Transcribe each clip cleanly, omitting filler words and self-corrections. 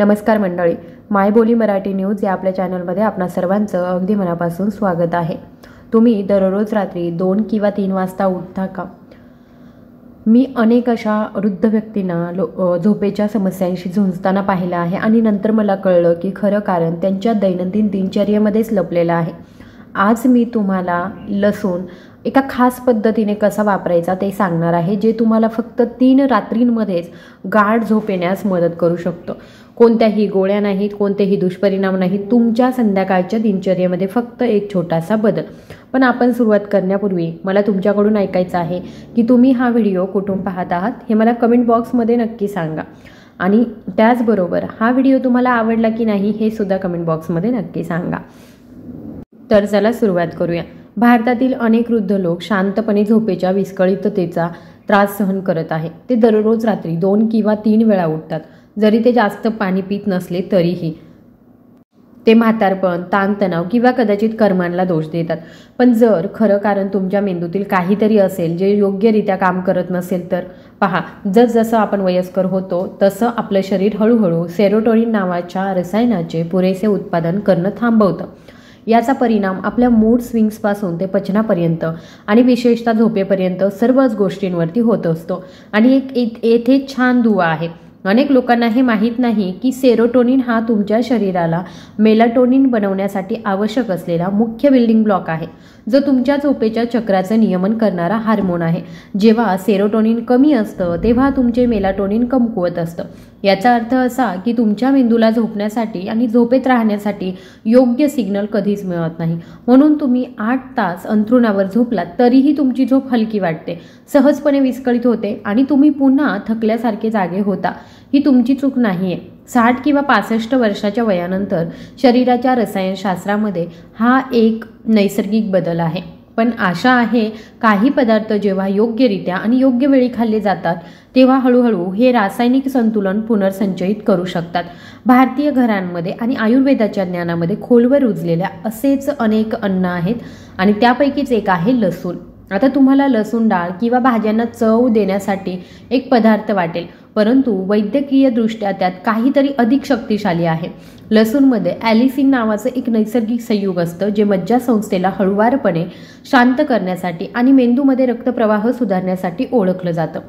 नमस्कार मंडळी, मायबोली मराठी न्यूज या आपल्या चॅनलमध्ये आपणा सर्वांचं अगदी मनापासून स्वागत आहे। तुम्ही दररोज रात्री 2 किंवा 3 वाजता उठता का? मी अनेक अशा वृद्ध व्यक्तींना झोपेच्या समस्यांशी झुंजताना पाहिलं आहे आणि नंतर मला कळलं की खरं कारण त्यांच्या दैनंदिन दिनचर्येमध्येच लपलेलं आहे। आज मी तुम्हाला लसूण एका खास पद्धतीने कसा वापरायचा ते सांगणार आहे, जे तुम्हाला फक्त 3 रात्रींमध्येच गाढ झोप येण्यास मदत करू शकतो। कोणत्याही गोळ्या नाहीत, कोणतेही दुष्परिणाम नाहीत, तुमच्या संध्याकाळच्या दिनचर्येमध्ये फक्त एक छोटासा बदल। पण आपण सुरुवात करण्यापूर्वी मला तुमच्याकडून ऐकायचं आहे की तुम्ही हा व्हिडिओ कुठून पाहत आहात हे मला कमेंट बॉक्समध्ये नक्की सांगा आणि त्याचबरोबर हा व्हिडिओ तुम्हाला आवडला की नाही हे सुद्धा कमेंट बॉक्समध्ये नक्की सांगा। तर चला सुरुवात करूया। भारतातील अनेक वृद्ध लोक शांतपणे झोपेच्या विस्कळीततेचा त्रास सहन करत आहेत। ते दररोज रात्री 2 किंवा 3 वेळा उठतात, जरी ते जास्त पाणी पित नसले तरीही। ते म्हातारपण, ताणतणाव किंवा कदाचित कर्मांना दोष देतात। पण जर खरं कारण तुमच्या मेंदूतील काहीतरी असेल जे योग्यरित्या काम करत नसेल तर पहा, जसजसं आपण वयस्कर होतो तसं आपलं शरीर हळूहळू सेरोटोनिन नावाच्या रसायनाचे पुरेसे उत्पादन करणं थांबवतं। याचा परिणाम आपल्या मूड स्विंग्सपासून ते पचनापर्यंत आणि विशेषतः झोपेपर्यंत सर्वच गोष्टींवरती होत असतो। आणि येथे छान दुवा आहे। अनेक लोकांना हे माहीत नाही की सेरोटोनिन हा तुमच्या शरीराला मेलाटोनिन बनवण्यासाठी आवश्यक असलेला मुख्य बिल्डिंग ब्लॉक आहे, जो तुमच्या झोपेच्या चक्राचं नियमन करणारा हार्मोन आहे। जेव्हा सेरोटोनिन कमी असतं तेव्हा तुमचे मेलाटोनिन कमकुवत असतं। याचा अर्थ असा की तुमच्या मेंदूला झोपण्यासाठी आणि झोपेत राहण्यासाठी योग्य सिग्नल कधीच मिळत नाही। म्हणून तुम्ही 8 तास अंथरुणावर झोपलात तरीही तुमची झोप हलकी वाटते, सहजपणे विस्कळीत होते आणि तुम्ही पुन्हा थकल्यासारखे जागे होता। ही तुमची चूक नाहीये। 60 किंवा 65 वर्षाच्या वयानंतर शरीराच्या रसायनशास्त्रामध्ये हा एक नैसर्गिक बदल आहे। पण आशा आहे काही पदार्थ जेव्हा योग्यरित्या आणि योग्य वेळी खाल्ले जातात तेव्हा हळूहळू हे रासायनिक संतुलन पुनर्संचयित करू शकतात। भारतीय घरांमध्ये आणि आयुर्वेदाच्या ज्ञानामध्ये खोलवर रुजलेल्या असेच अनेक अन्न आहेत आणि त्यापैकीच एक आहे लसूण। आता तुम्हाला लसूण डाळ किंवा भाज्यांना चव देण्यासाठी एक पदार्थ वाटेल, परंतु वैद्यकीय दृष्ट्या त्यात काहीतरी अधिक शक्तिशाली आहे। लसूणमध्ये ॲलिसिन नावाचं एक नैसर्गिक संयुग असतं, जे मज्जासंस्थेला हळुवारपणे शांत करण्यासाठी आणि मेंदूमध्ये रक्तप्रवाह सुधारण्यासाठी ओळखलं जातं।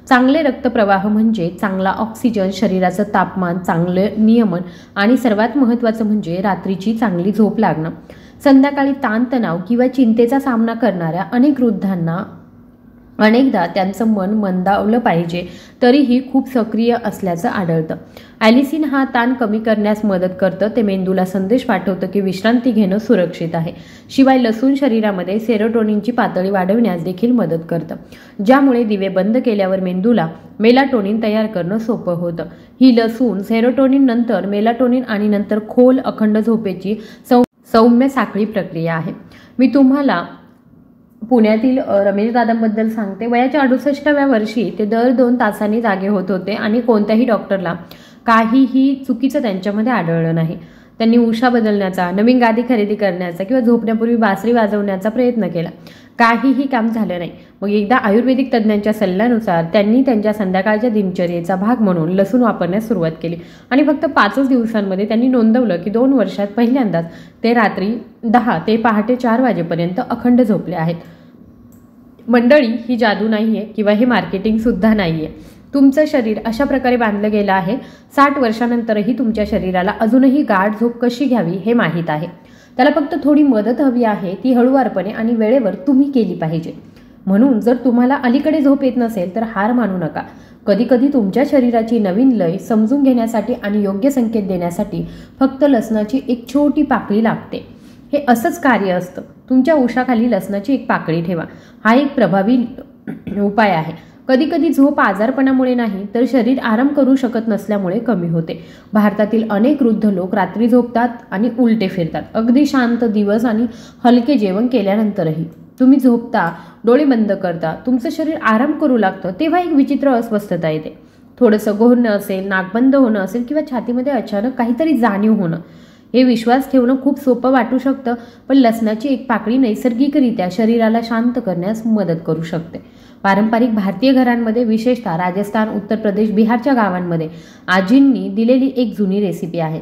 चांगले रक्तप्रवाह म्हणजे चांगला ऑक्सिजन, शरीराचं तापमान, चांगले नियमन आणि सर्वात महत्त्वाचं म्हणजे रात्रीची चांगली झोप लागणं। संध्याकाळी ताणतणाव किंवा चिंतेचा सामना करणाऱ्या अनेक वृद्धांना अनेकदा त्यांचं मन मंदावलं पाहिजे तरीही खूप सक्रिय असल्याचं आढळतं। ॲलिसिन हा ताण कमी करण्यास मदत करतं। ते मेंदूला संदेश पाठवतं की विश्रांती घेणं सुरक्षित आहे। शिवाय लसूण शरीरामध्ये सेरोटोनिनची पातळी वाढवण्यास देखील मदत करतं, ज्यामुळे दिवे बंद केल्यावर मेंदूला मेलाटोनिन तयार करणं सोपं होतं। ही लसूण सेरोटोनिन नंतर मेलाटोनिन आणि नंतर खोल अखंड झोपेची सौम्य साखळी प्रक्रिया आहे। मी तुम्हाला पुण्यातील रमेश दादांबद्दल सांगते। वयाच्या 68व्या वर्षी ते दर 2 तासांनी जागे होत होते आणि कोणत्याही डॉक्टरला काहीही चुकीचं त्यांच्यामध्ये आढळलं नाही। त्यांनी उषा बदलण्याचा, नवीन गादी खरेदी करण्याचा किंवा झोपण्यापूर्वी बासरी वाजवण्याचा प्रयत्न केला, काहीही काम झालं नाही। मग एकदा आयुर्वेदिक तज्ज्ञांच्या सल्ल्यानुसार त्यांनी त्यांच्या संध्याकाळच्या दिनचर्येचा भाग म्हणून लसूण वापरण्यास सुरुवात केली आणि फक्त 5 दिवसांमध्ये त्यांनी नोंदवलं की 2 वर्षात पहिल्यांदाच ते रात्री 10 ते पहाटे 4 वाजेपर्यंत अखंड झोपले आहेत। मंडळी, ही जादू नाहीये किंवा हे मार्केटिंग सुद्धा नाहीये। तुमचं शरीर अशा प्रकारे बांधलं गेलं आहे। 60 वर्षानंतरही तुमच्या शरीराला अजूनही गाढ झोप कशी घ्यावी हे माहीत आहे। त्याला फक्त थोडी मदत हवी आहे, ती हळूवारपणे आणि वेळेवर तुम्ही केली पाहिजे। म्हणून जर तुम्हाला अलीकडे झोप येत नसेल तर हार मानू नका। कधीकधी तुमच्या शरीराची नवीन लय समजून घेण्यासाठी आणि योग्य संकेत देण्यासाठी फक्त लसणाची एक छोटी पाकळी लागते। हे असंच कार्य असतं। तुमच्या उशाखाली लसणाची एक पाकळी ठेवा। हा एक प्रभावी उपाय आहे। कधीकधी झोप आजारपणामुळे नाही तर शरीर आराम करू शकत नसल्यामुळे कमी होते। भारतातील अनेक वृद्ध लोक रात्री झोपतात आणि उलटे फिरतात, अगदी शांत दिवस आणि हलके जेवण केल्यानंतरही। तुम्ही झोपता, डोळे बंद करता, तुमचं शरीर आराम करू लागतं तेव्हा एक विचित्र अस्वस्थता येते। थोडंसं गोहणं असेल, नाक बंद होणं असेल किंवा छातीमध्ये अचानक काहीतरी जाणीव होणं, हे विश्वास ठेवणं खूप सोपं वाटू शकतं, पण लसणाची एक पाकळी नैसर्गिकरित्या शरीराला शांत करण्यास मदत करू शकते। पारंपरिक भारतीय घरांमध्ये, विशेषतः राजस्थान, उत्तर प्रदेश, बिहारच्या गावांमध्ये आजींनी दिलेली एक जुनी रेसिपी आहे.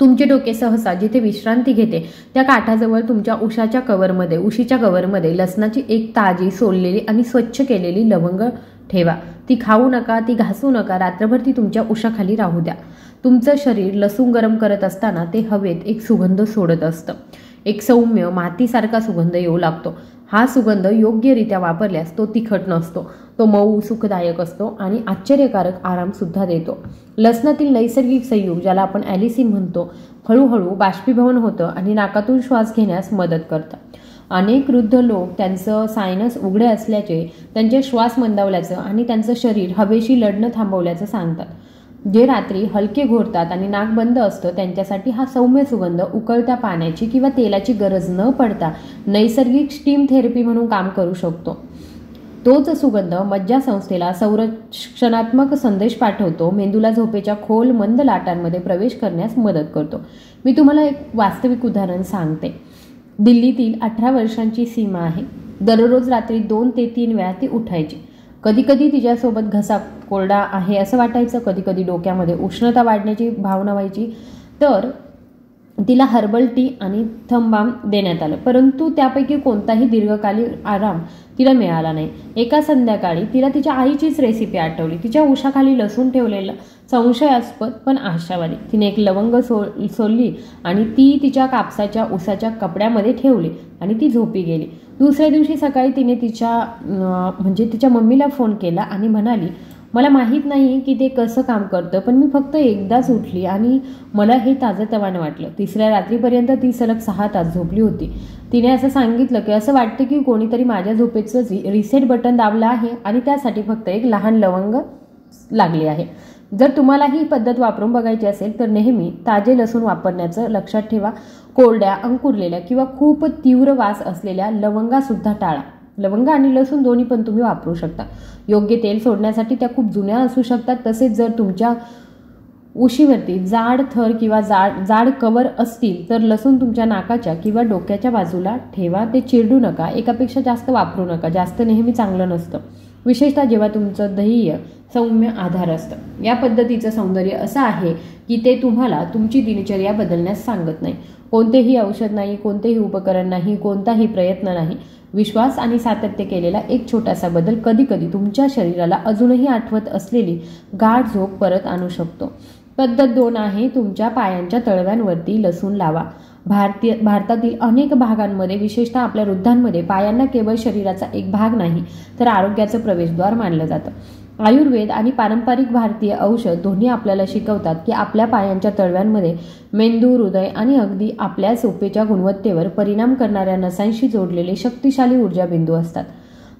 तुमचे डोके सहसा जिथे विश्रांती घेते त्या काठाजवळ तुमच्या उशीच्या कवरमध्ये लसणाची एक ताजी, सोललेली आणि स्वच्छ केलेली लवंग ठेवा. ती खाऊ नका, ती घासू नका. रात्रभर ती तुमच्या उशाखाली राहू द्या. तुमचं शरीर लसूण गरम करत असताना ते हवेत एक सुगंध सोडत असतं. एक सौम्य मातीसारखा सुगंध येऊ लागतो. हा सुगंध योग्यरित्या वापरल्यास तो तिखट नसतो, तो मऊ, सुखदायक असतो आणि आश्चर्यकारक आरामसुद्धा देतो. लसणातील नैसर्गिक संयुग, ज्याला आपण ॲलिसिन म्हणतो, हळूहळू बाष्पीभवन होतं आणि नाकातून श्वास घेण्यास मदत करतं. अनेक वृद्ध लोक त्यांचं सायनस उघडे असल्याचे, त्यांचे श्वास मंदावल्याचं आणि त्यांचं शरीर हवेशी लढणं थांबवल्याचं सांगतात. जे रात्री हलके घोरतात आणि नाक बंद असतं त्यांच्यासाठी हा सौम्य सुगंध उकळत्या पाण्याची किंवा तेलाची गरज न पडता नैसर्गिक स्टीम थेरपी म्हणून काम करू शकतो. तोच सुगंध मज्जासंस्थेला संरक्षणात्मक संदेश पाठवतो, मेंदूला झोपेच्या खोल मंद लाटांमध्ये प्रवेश करण्यास मदत करतो. मी तुम्हाला एक वास्तविक उदाहरण सांगते. दिल्लीतील 18 वर्षांची सीमा आहे. दररोज रात्री 2 ते 3 वेळा ती उठायची. कधीकधी तिच्यासोबत घसा कोरडा आहे असं वाटायचं, कधीकधी डोक्यामध्ये उष्णता वाढण्याची भावना व्हायची, तर तिला हर्बल टी आणि थंबाम देण्यात आलं. परंतु त्यापैकी कोणताही दीर्घकालीन आराम तिला मिळाला नाही. एका संध्याकाळी तिला तिच्या आईचीच रेसिपी आठवली. तिच्या उशाखाली लसूण ठेवलेलं, संशयास्पद पण आशावादी. तिने एक लवंग सोलली आणि ती तिच्या कापसाच्या उसाच्या कपड्यामध्ये ठेवली आणि ती झोपी गेली. दुसऱ्या दिवशी सकाळी तिने तिच्या मम्मीला फोन केला आणि म्हणाली, मला माहीत नाही की ते कसं काम करतं, पण मी फक्त एकदाच उठली आणि मला हे ताजंतवानं वाटलं. तिसऱ्या रात्रीपर्यंत ती सलग 6 तास झोपली होती. तिने असं सांगितलं की असं वाटतं की कोणीतरी माझ्या झोपेचं रिसेट बटन दाबलं आहे आणि त्यासाठी फक्त एक लहान लवंग लागली आहे. जर तुम्हाला ही पद्धत वापरून बघायची असेल तर नेहमी ताजे लसूण वापरण्याचं लक्षात ठेवा. कोरड्या, अंकुरलेल्या किंवा खूप तीव्र वास असलेल्या लवंगासुद्धा टाळा. लवंग आणि लसूण दोन्ही पण तुम्ही वापरू शकता. योग्य तेल सोडण्यासाठी त्या खूप जुन्या असू शकतात. तसेच जर तुमच्या उशीवरती जाड थर किंवा जाड कवर असतील तर लसूण तुमच्या नाकाच्या किंवा डोक्याच्या बाजूला ठेवा. ते चिरडू नका. एकापेक्षा जास्त वापरू नका. जास्त नेहमी चांगलं नसतं, विशेषतः जेव्हा तुमचं ध्येय सौम्य आधार असतं. या पद्धतीचं सौंदर्य असं आहे की ते तुम्हाला तुमची दिनचर्या बदलण्यास सांगत नाही. कोणतेही औषध नाही, कोणतेही उपकरण नाही, कोणताही प्रयत्न नाही. विश्वास आणि सातत्य केलेला एक छोटासा बदल कधीकधी तुमच्या शरीराला अजूनही आठवत असलेली गाढ झोप परत आणू शकतो. पद्धत 2 आहे, तुमच्या पायांच्या तळव्यांवरती लसूण लावा. भारतातील अनेक भागांमध्ये, विशेषतः आपल्या वृद्धांमध्ये, पायांना केवळ शरीराचा एक भाग नाही तर आरोग्याचं प्रवेशद्वार मानलं जातं. आयुर्वेद आणि पारंपरिक भारतीय औषध दोन्ही आपल्याला शिकवतात की आपल्या पायांच्या तळव्यांमध्ये मेंदू, हृदय आणि अगदी आपल्या झोपेच्या गुणवत्तेवर परिणाम करणाऱ्या नसांशी जोडलेले शक्तिशाली ऊर्जा बिंदू असतात.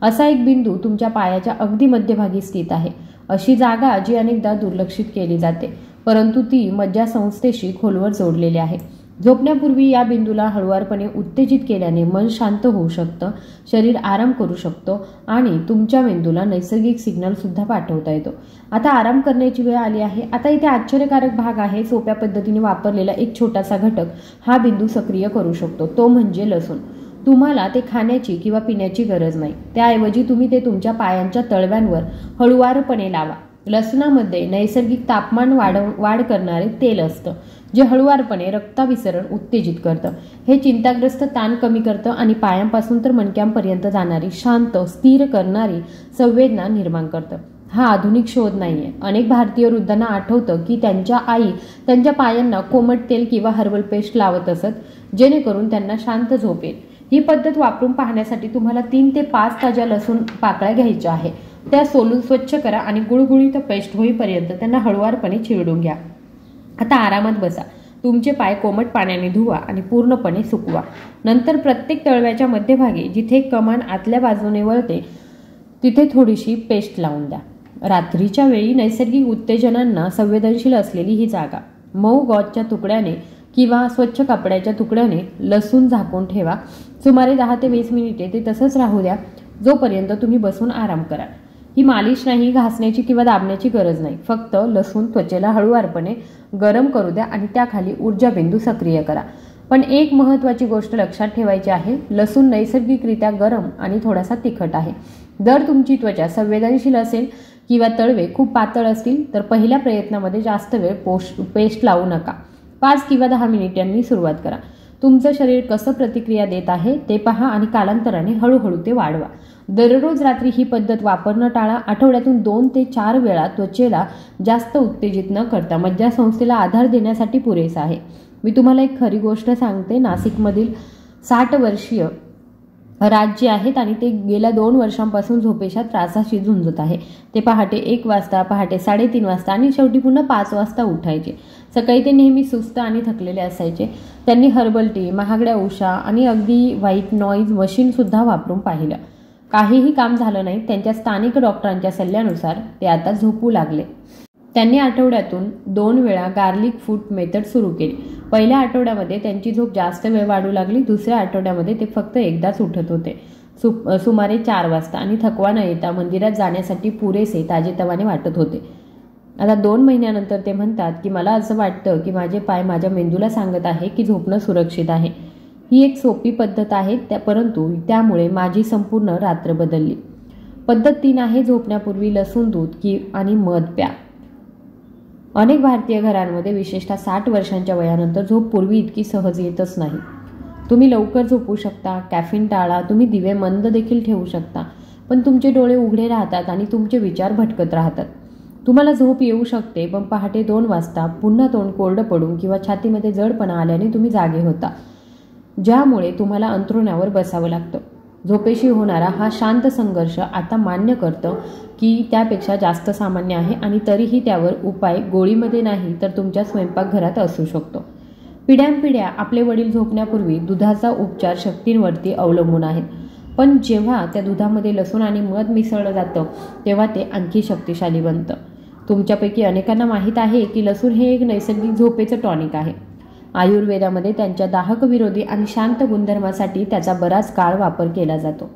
असा एक बिंदू तुमच्या पायाच्या अगदी मध्यभागी स्थित आहे. अशी जागा जी अनेकदा दुर्लक्षित केली जाते, परंतु ती मज्जासंस्थेशी खोलवर जोडलेली आहे. झोपण्यापूर्वी या बिंदूला हळुवारपणे उत्तेजित केल्याने मन शांत होऊ शकतं, शरीर आराम करू शकतो आणि तुमच्या मेंदूला नैसर्गिक सिग्नल सुद्धा पाठवता येतो. आता आराम करण्याची वेळ आली आहे. आता इथे आश्चर्यकारक भाग आहे. सोप्या पद्धतीने वापरलेला एक छोटासा घटक हा बिंदू सक्रिय करू शकतो, तो म्हणजे लसूण. तुम्हाला ते खाण्याची किंवा पिण्याची गरज नाही. त्याऐवजी तुम्ही ते तुमच्या पायांच्या तळव्यांवर हळुवारपणे लावा. लसणामध्ये नैसर्गिक तापमान वाढ करणारे तेल असतं, जे हळुवारपणे रक्ताभिसरण उत्तेजित करतं. हे चिंताग्रस्त ताण कमी करतं आणि पायांपासून तर मणक्यांपर्यंत जाणारी शांत, स्थिर करणारी संवेदना निर्माण करतं. हा आधुनिक शोध नाहीये. अनेक भारतीय वृद्धांना आठवतं की त्यांच्या आई त्यांच्या पायांना कोमट तेल किंवा हर्बल पेस्ट लावत असत, जेणेकरून त्यांना शांत झोप येईल. ही पद्धत वापरून पाहण्यासाठी तुम्हाला 3 ते 5 ताज्या लसूण पाकळ्या घ्यायच्या आहे. त्या सोलून स्वच्छ करा आणि गुळगुळीत पेस्ट होईपर्यंत त्यांना हळुवारपणे चिरडून घ्या. आता आरामात बसा. तुमचे पाय कोमट पाण्याने धुवा आणि पूर्णपणे सुकवा. नंतर प्रत्येक तळव्याच्या मध्यभागी जिथे कमान आतल्या बाजूने वळते तिथे थोडीशी पेस्ट लावून द्या. रात्रीच्या वेळी नैसर्गिक उत्तेजनांना संवेदनशील असलेली ही जागा मऊ गॉजच्या तुकड्याने किंवा स्वच्छ कपड्याच्या तुकड्याने लसूण झाकून ठेवा. सुमारे 10 ते 20 मिनिटे ते तसंच राहू द्या, जोपर्यंत तुम्ही बसून आराम कराल. ही मालिश नाही, घासण्याची किंवा दाबण्याची गरज नाही. फक्त लसूण त्वचेला हळुवारपणे गरम करू द्या आणि त्याखाली ऊर्जा बिंदू सक्रिय करा. पण एक महत्त्वाची गोष्ट लक्षात ठेवायची आहे, लसूण नैसर्गिकरित्या गरम आणि थोडासा तिखट आहे. जर तुमची त्वचा संवेदनशील असेल किंवा तळवे खूप पातळ असतील तर पहिल्या प्रयत्नामध्ये जास्त वेळ पेस्ट लावू नका. 5 किंवा 10 मिनिटांनी सुरुवात करा. तुमचं शरीर कसं प्रतिक्रिया देत आहे ते पहा आणि कालांतराने हळूहळू ते वाढवा. दररोज रात्री ही पद्धत वापरणं टाळा. आठवड्यातून 2 ते 4 वेळा त्वचेला जास्त उत्तेजित न करता मज्जासंस्थेला आधार देण्यासाठी पुरेसं आहे. मी तुम्हाला एक खरी गोष्ट सांगते. नाशिकमधील 60 वर्षीय राज्य आहेत आणि ते गेल्या 2 वर्षांपासून झोपेच्या त्रासाशी झुंजत आहे. ते पहाटे 1 वाजता, पहाटे 3:30 वाजता आणि शेवटी पुन्हा 5 वाजता उठायचे. सकाळी ते नेहमी सुस्त आणि थकलेले असायचे. त्यांनी हर्बल टी, महागड्या उषा आणि अगदी व्हाईट नॉईज मशीनसुद्धा वापरून पाहिलं. काहीही काम झालं नाही. त्यांच्या स्थानिक डॉक्टरांच्या सल्ल्यानुसार ते आता झोपू लागले. त्यांनी आठवड्यातून 2 वेळा गार्लिक फूट मेथड सुरू केली. पहिल्या आठवड्यामध्ये त्यांची झोप जास्त वेळ वाढू लागली. दुसऱ्या आठवड्यामध्ये ते फक्त एकदाच उठत होते, सुमारे 4 वाजता, आणि थकवा न येता मंदिरात जाण्यासाठी पुरेसे ताजेतवाने वाटत होते. आता 2 महिन्यानंतर ते म्हणतात की मला असं वाटतं की माझे पाय माझ्या मेंदूला सांगत आहे की झोपणं सुरक्षित आहे. ही एक सोपी पद्धत आहे, परंतु त्यामुळे माझी संपूर्ण रात्र बदलली. पद्धत 3 आहे झोपण्यापूर्वी लसूण दूध आणि मध प्या. अनेक भारतीय घरांमध्ये विशेषतः 60 वर्षांच्या वयानंतर झोप पूर्वी इतकी सहज येतच नाही. तुम्ही लवकर झोपू शकता, कॅफीन टाळा, तुम्ही दिवे मंद देखील ठेवू शकता, पण तुमचे डोळे उघडे राहतात आणि तुमचे विचार भटकत राहतात. तुम्हाला झोप येऊ शकते, पण पहाटे 2 वाजता पुन्हा तोंड कोरडं पडून किंवा छातीमध्ये जडपणा आल्याने तुम्ही जागे होता, ज्यामुळे तुम्हाला अंथरुणावर बसावं लागतं. झोपेशी होणारा हा शांत संघर्ष आता मान्य करतं की त्यापेक्षा जास्त सामान्य आहे आणि तरीही त्यावर उपाय गोळीमध्ये नाही तर तुमच्या स्वयंपाकघरात असू शकतो. पिढ्यानपिढ्या आपले वडील झोपण्यापूर्वी दुधाचा उपचार शक्तींवरती अवलंबून आहेत, पण जेव्हा त्या दुधामध्ये लसूण आणि मध मिसळलं जातं तेव्हा ते आणखी शक्तिशाली बनतं. तुमच्यापैकी अनेकांना माहीत आहे की लसूण हे एक नैसर्गिक झोपेचं टॉनिक आहे. आयुर्वेदामध्ये त्यांच्या दाहक विरोधी आणि शांत गुणधर्मासाठी त्याचा बराच काळ वापर केला जातो.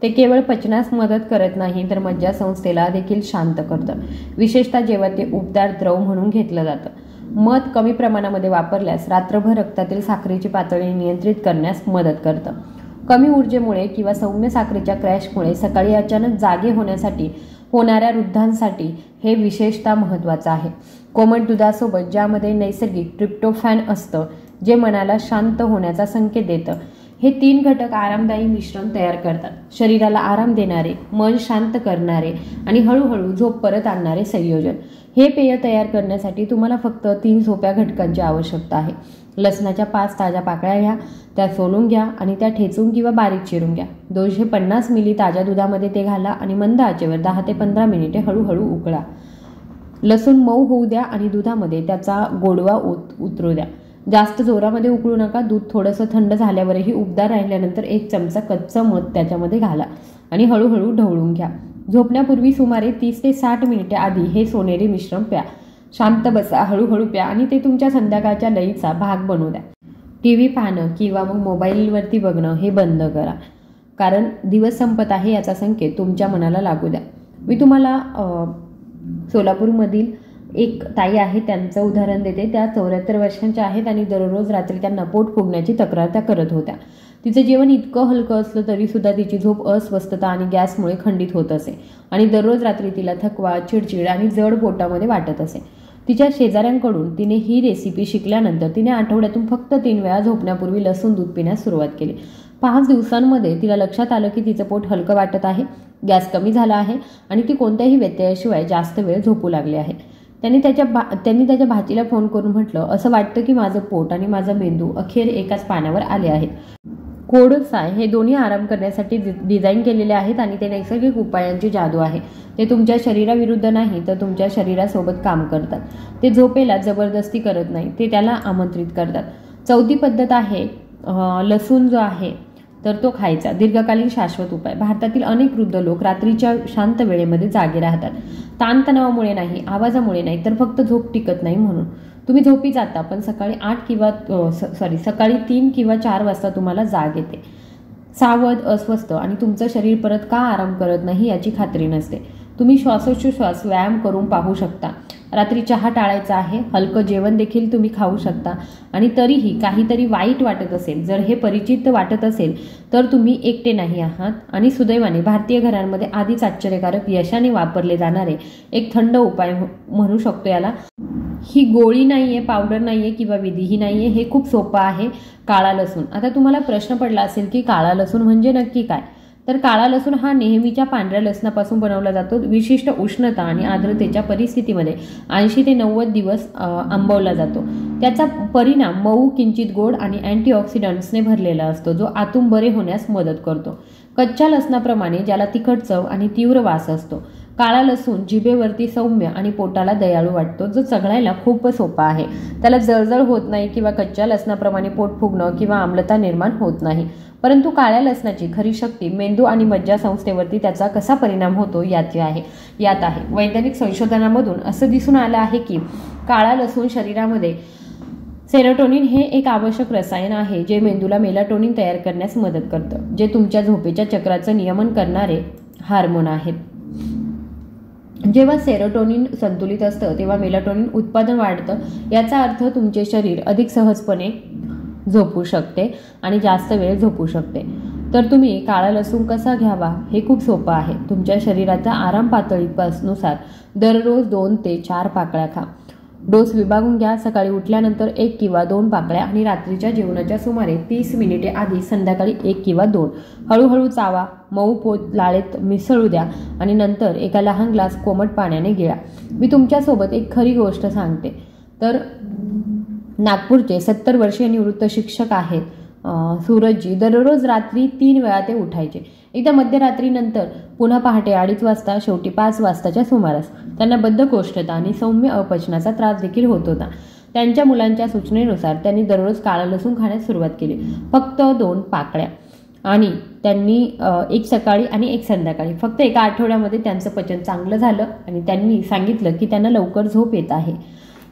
ते केवळ पचनास मदत करत नाही तर मज्जासंस्थेला देखील शांत करतं, विशेषतः जेव्हा ते उबदार द्रव म्हणून घेतलं जातं. मध कमी प्रमाणामध्ये वापरल्यास रात्रभर रक्तातील साखरेची पातळी नियंत्रित करण्यास मदत करतं. कमी ऊर्जेमुळे किंवा सौम्य साखरेच्या क्रॅशमुळे सकाळी अचानक जागे होण्यासाठी होणाऱ्या वृद्धांसाठी हे विशेषतः महत्त्वाचं आहे. कोमट दुधासोबत ज्यामध्ये नैसर्गिक ट्रिप्टोफॅन असतं जे मनाला शांत होण्याचा संकेत देतं, हे 3 घटक आरामदायी मिश्रण तयार करतात. शरीराला आराम देणारे, मन शांत करणारे आणि हळूहळू झोप परत आणणारे संयोजन. हे पेय तयार करण्यासाठी तुम्हाला फक्त 3 सोप्या घटकांची आवश्यकता आहे. लसणाच्या 5 ताज्या पाकळ्या घ्या, त्या सोलून घ्या आणि त्या ठेचून किंवा बारीक चिरून घ्या. 250 मिली ताज्या दुधामध्ये ते घाला आणि मंद आचेवर 10 ते 15 मिनिटे हळूहळू उकळा. लसूण मऊ होऊ द्या आणि दुधामध्ये त्याचा गोडवा उतरू द्या. जास्त जोरामध्ये उकळू नका. दूध थोडंसं थंड झाल्यावरही उबदार राहिल्यानंतर 1 चमचा कच्चं मध त्याच्यामध्ये घाला आणि हळूहळू ढवळून घ्या. झोपण्यापूर्वी सुमारे 30 ते 60 मिनिटे आधी हे सोनेरी मिश्रण प्या. शांत बसा, हळूहळू प्या आणि ते तुमच्या संध्याकाळच्या लयीचा भाग बनवू द्या. TV पाहणं किंवा मग मोबाईलवरती बघणं हे बंद करा, कारण दिवस संपत आहे याचा संकेत तुमच्या मनाला लागू द्या. मी तुम्हाला सोलापूरमधील एक ताई आहे त्यांचं उदाहरण देते. त्या 74 वर्षांच्या आहेत आणि दररोज रात्री त्यांना पोट फुगण्याची तक्रार त्या करत होत्या. तिचं जेवण इतकं हलकं असलं तरीसुद्धा तिची झोप अस्वस्थता आणि गॅसमुळे खंडित होत असे आणि दररोज रात्री तिला थकवा, चिडचिड आणि जड पोटामध्ये वाटत असे. तिच्या शेजाऱ्यांकडून तिने ही रेसिपी शिकल्यानंतर तिने आठवड्यातून फक्त 3 वेळा झोपण्यापूर्वी लसूण दूध पिण्यास सुरुवात केली. 5 दिवसांमध्ये तिला लक्षात आलं की तिचं पोट हलकं वाटत आहे, गॅस कमी झाला आहे आणि ती कोणत्याही व्यत्ययाशिवाय जास्त वेळ झोपू लागली आहे. त्यांनी त्याच्या भाचीला फोन करून म्हटलं, असं वाटतं की माझं पोट आणि माझा मेंदू अखेर एकाच पाण्यावर आले आहेत. कोडसाय हे दोन्ही आराम करण्यासाठी डिझाईन केलेले आहेत आणि ते नैसर्गिक उपायांची जादू आहे. ते तुमच्या शरीराविरुद्ध नाही तर तुमच्या शरीरासोबत काम करतात. ते झोपेला जबरदस्ती करत नाही, ते त्याला आमंत्रित करतात. 4थी पद्धत आहे लसूण जो आहे तर तो खायचा. दीर्घकालीन शाश्वत उपाय. भारतातील अनेक वृद्ध लोक रात्रीच्या शांत वेळेमध्ये जागे राहतात. ताणतणावामुळे नाही, आवाजामुळे नाही, तर फक्त झोप टिकत नाही म्हणून. तुम्ही झोपी जाता पण सकाळी 3 किंवा 4 वाजता तुम्हाला जाग येते. सावध, अस्वस्थ आणि तुमचं शरीर परत का आराम करत नाही याची खात्री नसते. तुम्ही श्वासोच्छ्वास व्यायाम करून पाहू शकता. रात्री चहा टाळायचा आहे. हलकं जेवण देखील तुम्ही खाऊ शकता. आणि तरीही काहीतरी वाईट वाटत असेल, जर हे परिचित वाटत असेल, तर तुम्ही एकटे नाही आहात. आणि सुदैवाने भारतीय घरांमध्ये आधीच आश्चर्यकारक यशाने वापरले जाणारे एक थंड उपाय म्हणू शकतो याला. ही गोळी नाहीये, पावडर नाहीये किंवा विधीही नाहीये. हे खूप सोपं आहे. काळा लसूण. आता तुम्हाला प्रश्न पडला असेल की काळा लसूण म्हणजे नक्की काय? तर काळा लसूण हा नेहमीच्या पांढऱ्या लसणापासून बनवला जातो. विशिष्ट उष्णता आणि आर्द्रतेच्या परिस्थितीमध्ये 80 ते 90 दिवस आंबवला जातो. त्याचा परिणाम मऊ, किंचित गोड आणि अँटीऑक्सिडंट्सने भरलेला असतो, जो आतून बरे होण्यास मदत करतो. कच्च्या लसणाप्रमाणे ज्याला तिखट चव आणि तीव्र वास असतो. काळा लसूण जिभेवरती सौम्य आणि पोटाला दयाळू वाटतो, जो चघळायला खूप सोपा आहे. त्याला जळजळ होत नाही किंवा कच्च्या लसणाप्रमाणे पोट फुगणं किंवा आम्लता निर्माण होत नाही. परंतु काळ्या लसणाची खरी शक्ती मेंदू आणि मज्जासंस्थेवरती त्याचा कसा परिणाम होतो यात आहे. वैज्ञानिक संशोधनामधून असं दिसून आलं आहे की काळा लसूण शरीरामध्ये सेरोटोनिन हे एक आवश्यक रसायन आहे, जे मेंदूला मेलाटोनिन तयार करण्यास मदत करतं, जे तुमच्या झोपेच्या चक्राचं नियमन करणारे हार्मोन आहेत. जेव्हा सेरोटोनिन संतुलित असतं तेव्हा मेलाटोनिन उत्पादन वाढतं. याचा अर्थ तुमचे शरीर अधिक सहजपणे झोपू शकते आणि जास्त वेळ झोपू शकते. तर तुम्ही काळा लसूण कसा घ्यावा हे खूप सोपं आहे. तुमच्या शरीराच्या आराम पातळीनुसार दररोज 2 ते 4 पाकळ्या खा. डोस विभागून घ्या. सकाळी उठल्यानंतर 1 किंवा 2 पाकळ्या आणि रात्रीच्या जेवणाच्या सुमारे 30 मिनिटे आधी संध्याकाळी 1 किंवा 2. हळूहळू चावा. मऊ पोट लाळेत मिसळू द्या आणि नंतर एका लहान ग्लास कोमट पाण्याने गिळा. मी तुमच्यासोबत एक खरी गोष्ट सांगते. तर नागपूरचे 70 वर्षीय निवृत्त शिक्षक आहेत सूरजजी. दररोज रात्री 3 वेळा ते उठायचे. एकदा मध्यरात्रीनंतर, पुन्हा पहाटे 2:30 वाजता, शेवटी 5 वाजताच्या सुमारास. त्यांना बद्धकोष्ठता आणि सौम्य अपचनाचा त्रास देखील होत होता. त्यांच्या मुलांच्या सूचनेनुसार त्यांनी दररोज काळा लसूण खाण्यास सुरुवात केली. फक्त 2 पाकळ्या. आणि त्यांनी एक सकाळी आणि एक संध्याकाळी. फक्त एका आठवड्यामध्ये त्यांचं पचन चांगलं झालं आणि त्यांनी सांगितलं की त्यांना लवकर झोप येत आहे.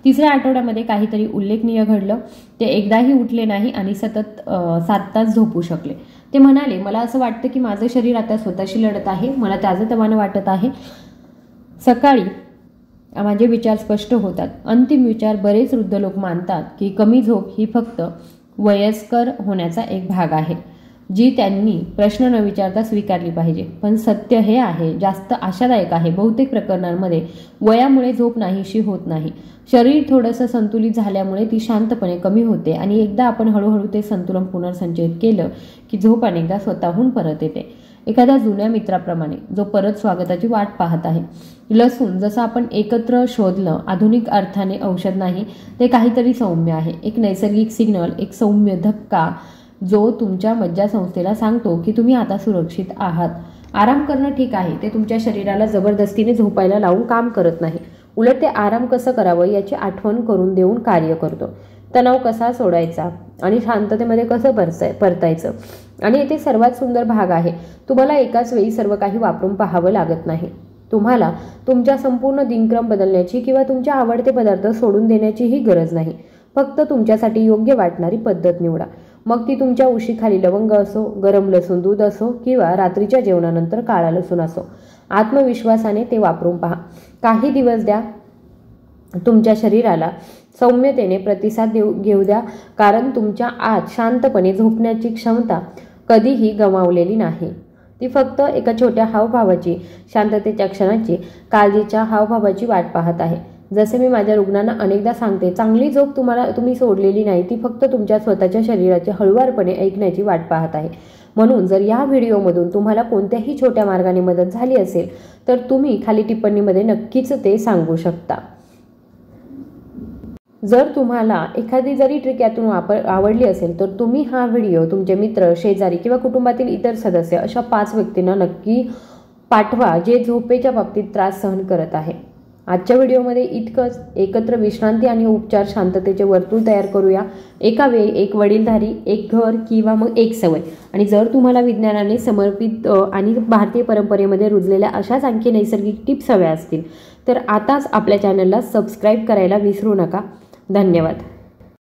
3ऱ्या आठवड्यामध्ये काहीतरी उल्लेखनीय घडलं. ते एकदाही उठले नाही आणि सतत 7 तास झोपू शकले. ते म्हणाले, मला असं वाटतं की माझं शरीर आता स्वतःशी लढत आहे. मला ताजंतवानं वाटत आहे. सकाळी माझे विचार स्पष्ट होतात. अंतिम विचार. बरेच वृद्ध लोक मानतात की कमी झोप ही फक्त वयस्कर होण्याचा एक भाग आहे, जी त्यांनी प्रश्न न विचारता स्वीकारली पाहिजे. पण सत्य हे आहे, जास्त आशादायक आहे. बहुतेक प्रकरणांमध्ये वयामुळे झोप नाहीशी होत नाही. शरीर थोडंसं संतुलित झाल्यामुळे ती शांतपणे कमी होते आणि एकदा आपण हळूहळू ते संतुलन पुनर्संचयित केलं की झोप अनेकदा स्वतःहून परत येते, एखाद्या जुन्या मित्राप्रमाणे जो परत स्वागताची वाट पाहत आहे. लसूण जसं आपण एकत्र शोधलं, आधुनिक अर्थाने औषध नाही, ते काहीतरी सौम्य आहे. एक नैसर्गिक सिग्नल, एक सौम्य धक्का, जो तुमच्या मज्जासंस्थेला सांगतो की तुम्ही आता सुरक्षित आहात. आराम करणं ठीक आहे, ते तुमच्या शरीराला जबरदस्तीने झोपायला लावून काम करत नाही. उलट ते आराम कसं करावं याची आठवण करून देऊन कार्य करतो. तणाव कसा सोडायचा आणि शांततेमध्ये कसं परतायचं. आणि येथे सर्वात सुंदर भाग आहे, तुम्हाला एकाच वेळी सर्व काही वापरून पाहावं लागत नाही. तुम्हाला तुमच्या संपूर्ण दिनक्रम बदलण्याची किंवा तुमचे आवडते पदार्थ सोडून देण्याचीही गरज नाही. फक्त तुमच्यासाठी योग्य वाटणारी पद्धत निवडा. मग ती तुमच्या उशीखाली लवंग असो, गरम लसूण दूध असो किंवा रात्रीच्या जेवणानंतर काळा लसूण असो. आत्मविश्वासाने ते वापरून पहा. काही दिवस द्या. तुमच्या शरीराला सौम्यतेने प्रतिसाद घेऊ द्या, कारण तुमच्या आत शांतपणे झोपण्याची क्षमता कधीही गमावलेली नाही. ती फक्त एका छोट्या हावभावाची, शांततेच्या क्षणाची, काळजीच्या हावभावाची वाट पाहत आहे. जसे मी माझ्या रुग्णांना अनेकदा सांगते, चांगली झोप तुम्ही सोडलेली नाही, ती फक्त तुमच्या स्वतःच्या शरीराची हळूवारपणे ऐकण्याची वाट पाहत आहे. म्हणून जर या व्हिडिओमधून तुम्हाला कोणत्याही छोट्या मार्गाने मदत झाली असेल तर तुम्ही खाली टिप्पणीमध्ये नक्कीच ते सांगू शकता. जर तुम्हाला एखादी जरी ट्रिक यातून आवडली असेल तर तुम्ही हा व्हिडिओ तुमचे मित्र, शेजारी किंवा कुटुंबातील इतर सदस्य अशा 5 व्यक्तींना नक्की पाठवा, जे झोपेच्या बाबतीत त्रास सहन करत आहे. आजच्या व्हिडिओमध्ये इतकंच. एकत्र विश्रांती आणि उपचार शांततेचे वर्तुळ तयार करूया. एका वेळी एक वडीलधारी, एक घर किंवा मग एक सवय. आणि जर तुम्हाला विज्ञानाने समर्पित आणि भारतीय परंपरेमध्ये रुजलेल्या अशाच आणखी नैसर्गिक टिप्स हव्या असतील तर आताच आपल्या चॅनलला सबस्क्राईब करायला विसरू नका. धन्यवाद.